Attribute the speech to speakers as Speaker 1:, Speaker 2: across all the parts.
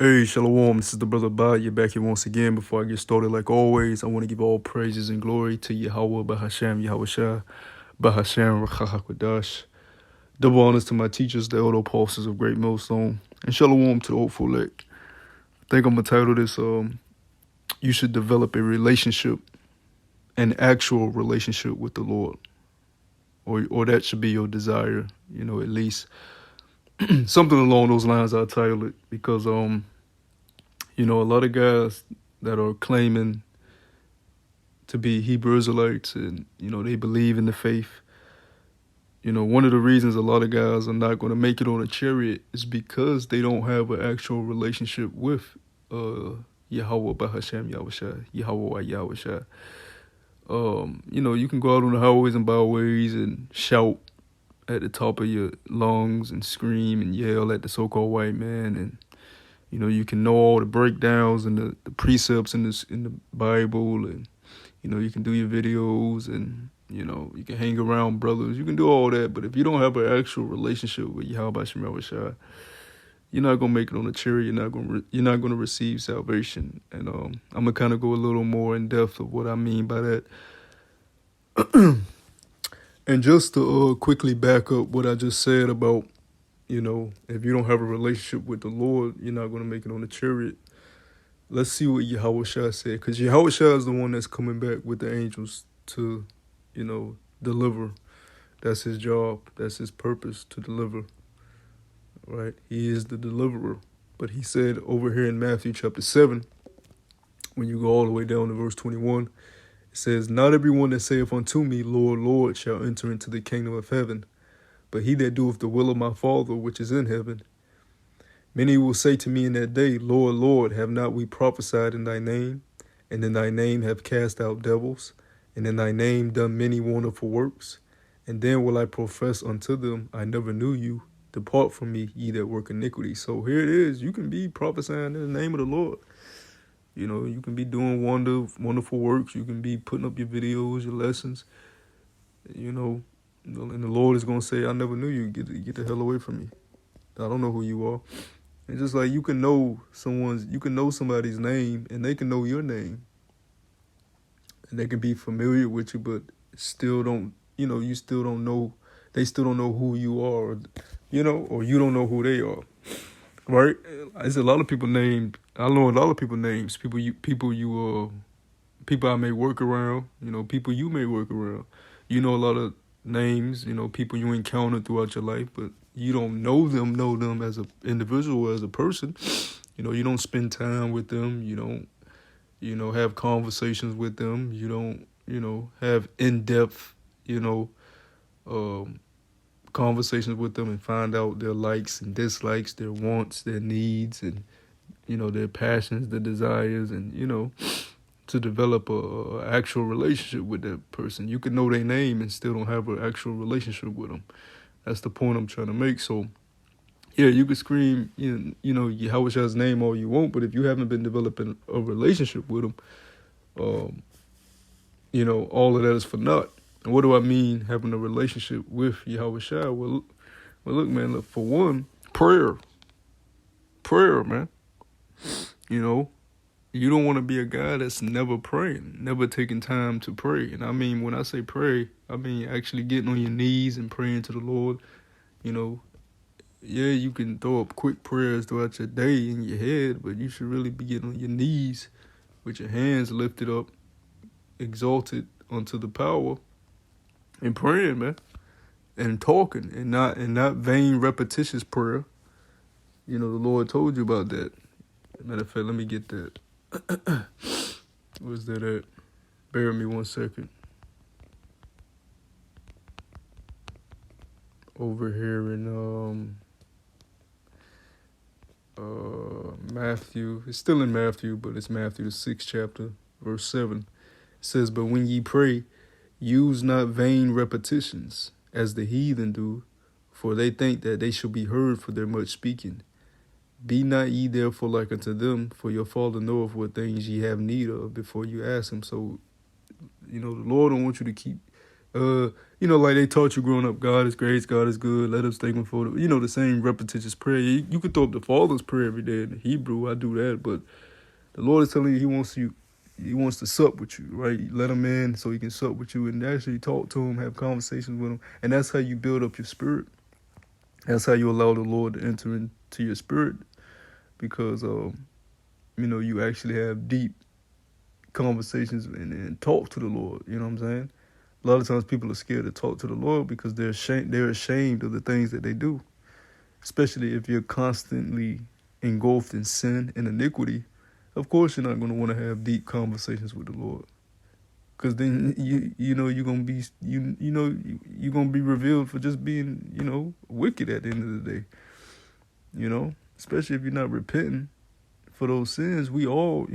Speaker 1: Hey, Shalom, this is the brother Ba. You're back here once again. Before I get started, like always, I want to give all praises and glory to Yahweh, Bahashem, Yahweh Shah, Bahashem, Rachahakwadash. Double honors to my teachers, the elder apostles of Great Millstone, and Shalom to the hopeful elect. I think I'm going to title this, You Should Develop a Relationship, an Actual Relationship with the Lord. Or that should be your desire, at least. Something along those lines I'll title it, because a lot of guys that are claiming to be Hebrew Israelites and they believe in the faith. One of the reasons a lot of guys are not going to make it on a chariot is because they don't have an actual relationship with Yahweh Bahashem Yahushua, Yahweh Yahushua. You can go out on the highways and byways and shout at the top of your lungs and scream and yell at the so-called white man, and you can know all the breakdowns and the precepts in the Bible, and you can do your videos, and you can hang around brothers, you can do all that, but if you don't have an actual relationship with Yahweh Shemel Shai, you're not gonna make it on the cherry. You're not gonna receive salvation, and I'm gonna kind of go a little more in depth of what I mean by that. And just to quickly back up what I just said about, if you don't have a relationship with the Lord, you're not going to make it on the chariot. Let's see what Yahweh Shah said, because Yahweh Shah is the one that's coming back with the angels to, deliver. That's his job. That's his purpose, to deliver. Right? He is the deliverer. But he said over here in Matthew chapter 7, when you go all the way down to verse 21, it says, "Not everyone that saith unto me, Lord, Lord, shall enter into the kingdom of heaven, but he that doeth the will of my Father which is in heaven. Many will say to me in that day, Lord, Lord, have not we prophesied in thy name? And in thy name have cast out devils? And in thy name done many wonderful works? And then will I profess unto them, I never knew you. Depart from me, ye that work iniquity." So here it is. You can be prophesying in the name of the Lord. You can be doing wonderful works. You can be putting up your videos, your lessons. And the Lord is going to say, I never knew you. Get the hell away from me. I don't know who you are. And just like you can know somebody's name, and they can know your name. And they can be familiar with you, but still don't, you still don't know, they still don't know who you are, or you don't know who they are. Right? There's a lot of people named. I know a lot of people names. People I may work around. People you may work around. A lot of names. People you encounter throughout your life, but you don't know them as an individual, as a person. You don't spend time with them. You don't, have conversations with them. You don't, have in-depth, conversations with them and find out their likes and dislikes, their wants, their needs, and their passions, their desires, and to develop a actual relationship with that person. You can know their name and still don't have an actual relationship with them. That's the point I'm trying to make. So yeah, you can scream Yahweh Shah's name all you want, but if you haven't been developing a relationship with him, all of that is for naught. And what do I mean, having a relationship with Yahweh Shah? Well, look, man, for one, prayer, man. You don't want to be a guy that's never praying, never taking time to pray. And I mean, when I say pray, I mean actually getting on your knees and praying to the Lord. Yeah, you can throw up quick prayers throughout your day in your head, but you should really be getting on your knees with your hands lifted up, exalted unto the power, and praying, man, and talking, and not vain, repetitious prayer. The Lord told you about that. Matter of fact, let me get that. Where's that at? Bear with me 1 second. Over here in Matthew. It's still in Matthew, but it's Matthew the 6th chapter, verse 7. It says, "But when ye pray, use not vain repetitions, as the heathen do, for they think that they shall be heard for their much speaking. Be not ye therefore like unto them, for your Father knoweth what things ye have need of before you ask him." So, the Lord don't want you to keep Like they taught you growing up, God is grace, God is good, let us thank him for the same repetitious prayer. You could throw up the Father's prayer every day in the Hebrew. I do that, but the Lord is telling you he wants to sup with you, right? Let him in so he can sup with you and actually talk to him, have conversations with him. And that's how you build up your spirit. That's how you allow the Lord to enter into your spirit because, you actually have deep conversations and talk to the Lord. You know what I'm saying? A lot of times people are scared to talk to the Lord because they're ashamed of the things that they do, especially if you're constantly engulfed in sin and iniquity. Of course, you're not going to want to have deep conversations with the Lord, because then you're gonna be you're gonna be revealed for just being wicked at the end of the day. Especially if you're not repenting for those sins. We all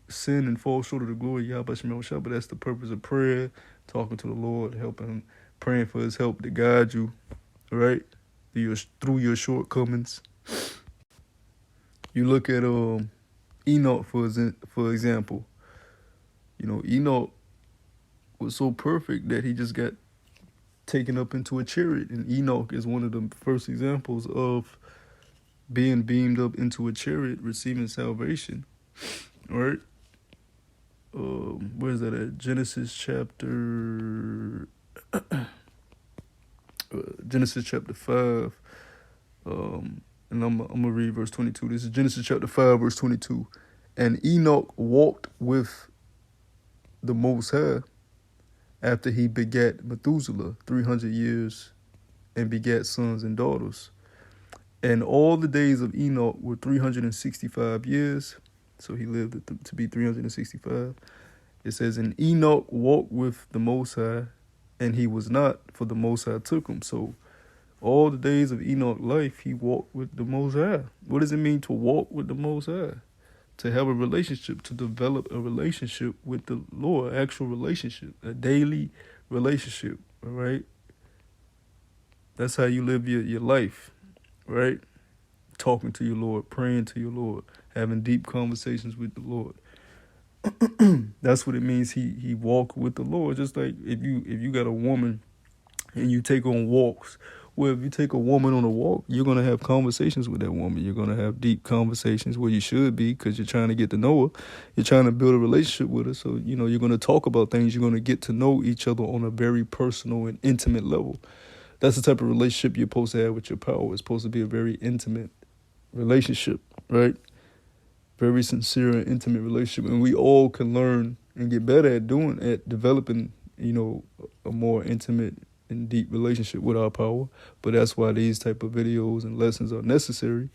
Speaker 1: sin and fall short of the glory of Yahweh Shem Shah, but that's the purpose of prayer, talking to the Lord, helping him, praying for his help to guide you, right, through your shortcomings. You look at Enoch for example. Enoch was so perfect that he just got taken up into a chariot, and Enoch is one of the first examples of being beamed up into a chariot, receiving salvation. Right? Where is that at? Genesis chapter 5. And I'm gonna read verse 22. This is Genesis chapter 5, verse 22. And Enoch walked with the Most High after he begat Methuselah 300 years and begat sons and daughters. And all the days of Enoch were 365 years. So he lived to be 365. It says, and Enoch walked with the Most High, and he was not, for the Most High took him. So all the days of Enoch's life, he walked with the Most High. What does it mean to walk with the Most High? To have a relationship, to develop a relationship with the Lord, actual relationship, a daily relationship, all right? That's how you live your life, right? Talking to your Lord, praying to your Lord, having deep conversations with the Lord. That's what it means he walked with the Lord. Just like if you got a woman and you take on walks. Well, if you take a woman on a walk, you're going to have conversations with that woman. You're going to have deep conversations where you should be, because you're trying to get to know her. You're trying to build a relationship with her. So, you're going to talk about things. You're going to get to know each other on a very personal and intimate level. That's the type of relationship you're supposed to have with your power. It's supposed to be a very intimate relationship, right? Very sincere and intimate relationship. And we all can learn and get better at developing, a more intimate and deep relationship with our power. But that's why these type of videos and lessons are necessary,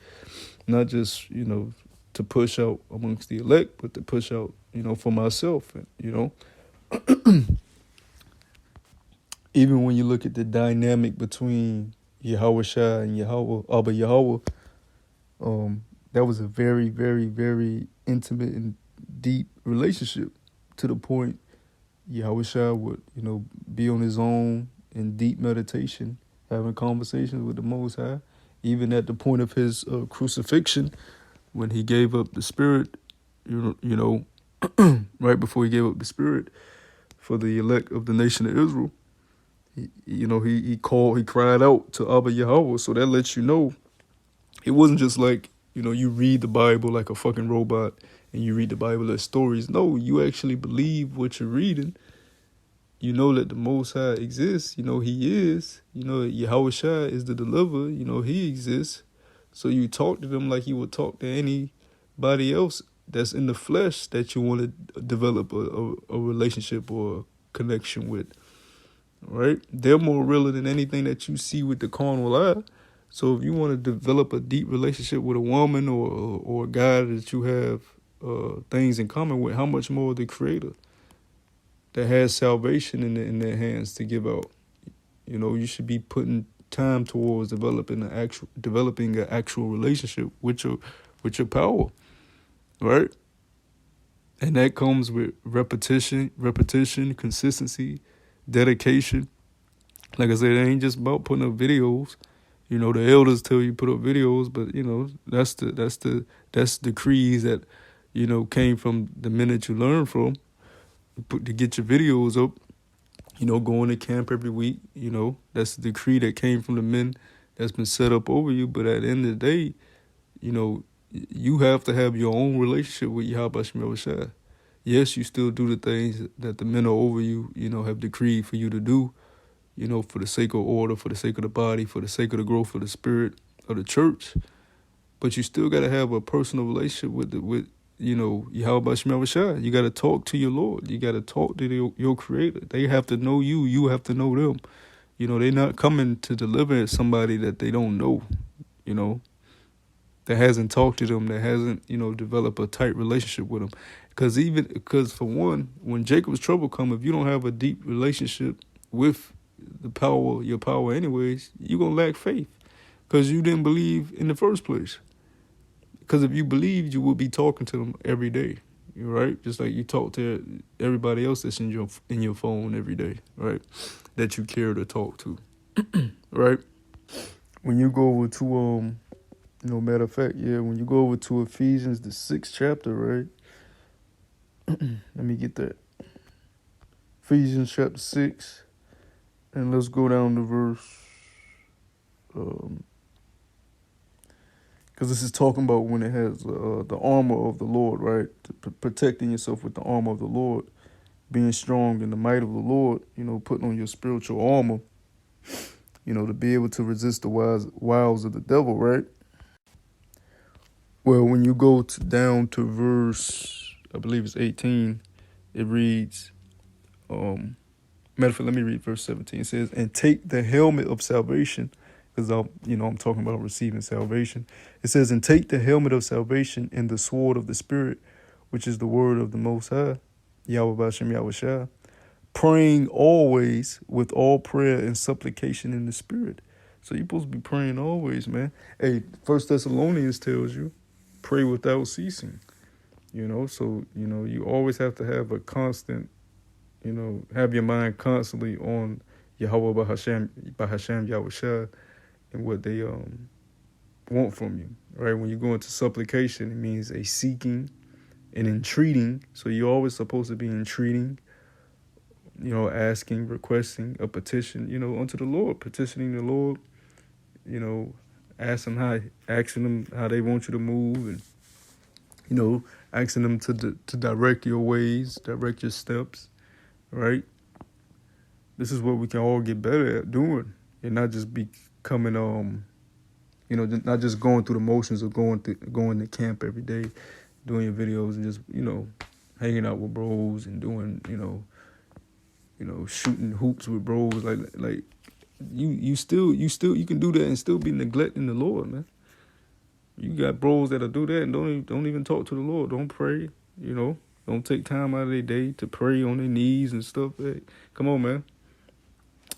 Speaker 1: not just to push out amongst the elect, but to push out for myself. Even when you look at the dynamic between Yahweh Shai and Abba Yahweh, that was a very, very, very intimate and deep relationship, to the point Yahweh Shai would be on his own in deep meditation, having conversations with the Most High, even at the point of his crucifixion, when he gave up the spirit, right before he gave up the spirit for the elect of the nation of Israel. He cried out to Abba Yahweh. So that lets you know it wasn't just like, you read the Bible like a fucking robot and you read the Bible as stories. No, you actually believe what you're reading. You know that the Most High exists. He is. Yahweh Shai is the deliverer. He exists. So you talk to them like you would talk to anybody else that's in the flesh that you want to develop a relationship or a connection with. Right? They're more realer than anything that you see with the carnal eye. So if you want to develop a deep relationship with a woman or a guy that you have things in common with, how much more the Creator that has salvation in their hands to give out? You should be putting time towards developing an actual relationship with your power, right? And that comes with repetition, consistency, dedication. Like I said, it ain't just about putting up videos. The elders tell you put up videos, but that's decrees that came from the men that you learn from to get your videos up. Going to camp every week. That's the decree that came from the men that's been set up over you. But at the end of the day, you have to have your own relationship with Yahweh Shemel Shai. Yes, you still do the things that the men are over you, have decreed for you to do, for the sake of order, for the sake of the body, for the sake of the growth of the spirit of the church. But you still got to have a personal relationship with Yahweh Shemel Shai. You got to talk to your Lord. You got to talk to your Creator. They have to know you. You have to know them. They're not coming to deliver somebody that they don't know, that hasn't talked to them, that hasn't, developed a tight relationship with them. Because for one, when Jacob's trouble come, if you don't have a deep relationship with your power anyways, you're going to lack faith because you didn't believe in the first place. Because if you believed, you would be talking to them every day, right? Just like you talk to everybody else that's in your phone every day, right? That you care to talk to, right? When you go over to, matter of fact, when you go over to Ephesians, the 6th chapter, right? Let me get that. Ephesians chapter 6, and let's go down to verse, because this is talking about when it has the armor of the Lord, right? Protecting yourself with the armor of the Lord, being strong in the might of the Lord, putting on your spiritual armor, to be able to resist the wiles of the devil, right? Well, when you go down to verse, I believe it's 18, it reads, matter of fact, let me read verse 17. It says, and take the helmet of salvation, because I'm talking about receiving salvation. It says, and take the helmet of salvation and the sword of the Spirit, which is the word of the Most High, Yahweh Bashem Yahweh Shai, praying always with all prayer and supplication in the Spirit. So you're supposed to be praying always, man. Hey, 1 Thessalonians tells you, pray without ceasing. So, you always have to have a constant, have your mind constantly on Yahweh Bahashem Yahweh Shai and what they want from you, right? When you go into supplication, it means a seeking and entreating. So you're always supposed to be entreating, asking, requesting a petition, unto the Lord, petitioning the Lord, asking them how they want you to move, and asking them to direct your ways, direct your steps, right? This is what we can all get better at doing, and not just becoming not just going through the motions of going to camp every day, doing your videos and just hanging out with bros and doing shooting hoops with bros. Like you can do that and still be neglecting the Lord, man. You got bros that'll do that and don't even talk to the Lord. Don't pray, Don't take time out of their day to pray on their knees and stuff. Hey, come on, man.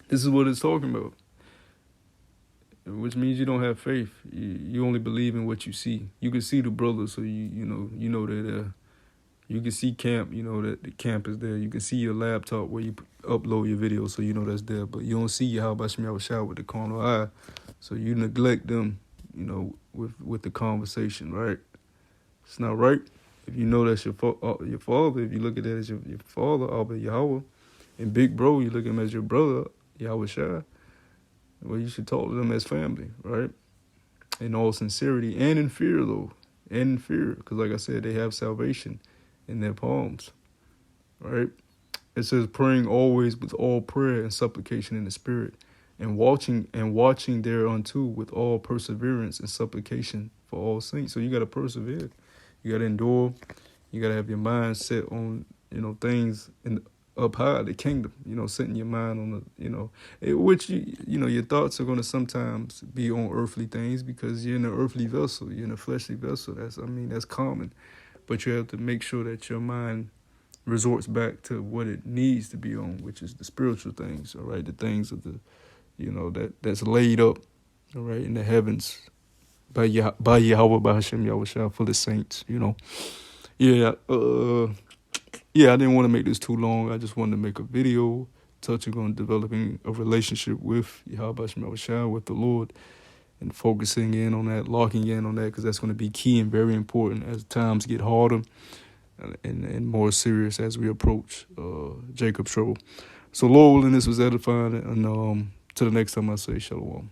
Speaker 1: This is what it's talking about. Which means you don't have faith. You only believe in what you see. You can see the brothers, so you know they're there. You can see camp, that the camp is there. You can see your laptop where you upload your video, so that's there. But you don't see Yahweh Shemel Shai with the carnal eye, so you neglect them, with the conversation, right? It's not right. If you know that's your father, if you look at that as your father, Abba Yahweh, and big bro, you look at him as your brother, Yahweh Shai, well, you should talk to them as family, right? In all sincerity and in fear, though. And in fear, because like I said, they have salvation in their palms, right? It says praying always with all prayer and supplication in the Spirit, and watching thereunto with all perseverance and supplication for all saints. So you got to persevere. You got to endure. You got to have your mind set on, things up high, the kingdom, setting your mind on which, your thoughts are going to sometimes be on earthly things because you're in an earthly vessel, you're in a fleshly vessel. That's common. But you have to make sure that your mind resorts back to what it needs to be on, which is the spiritual things, all right? The things of the, that's laid up, all right, in the heavens by Yahweh, by Hashem, Yahweh Shai, for the saints, Yeah, I didn't want to make this too long. I just wanted to make a video touching on developing a relationship with Yahweh Shai, with the Lord, and focusing in on that, locking in on that, because that's going to be key and very important as times get harder and more serious as we approach Jacob's trouble. So Lord willing, this was edifying, and to the next time I say shalom.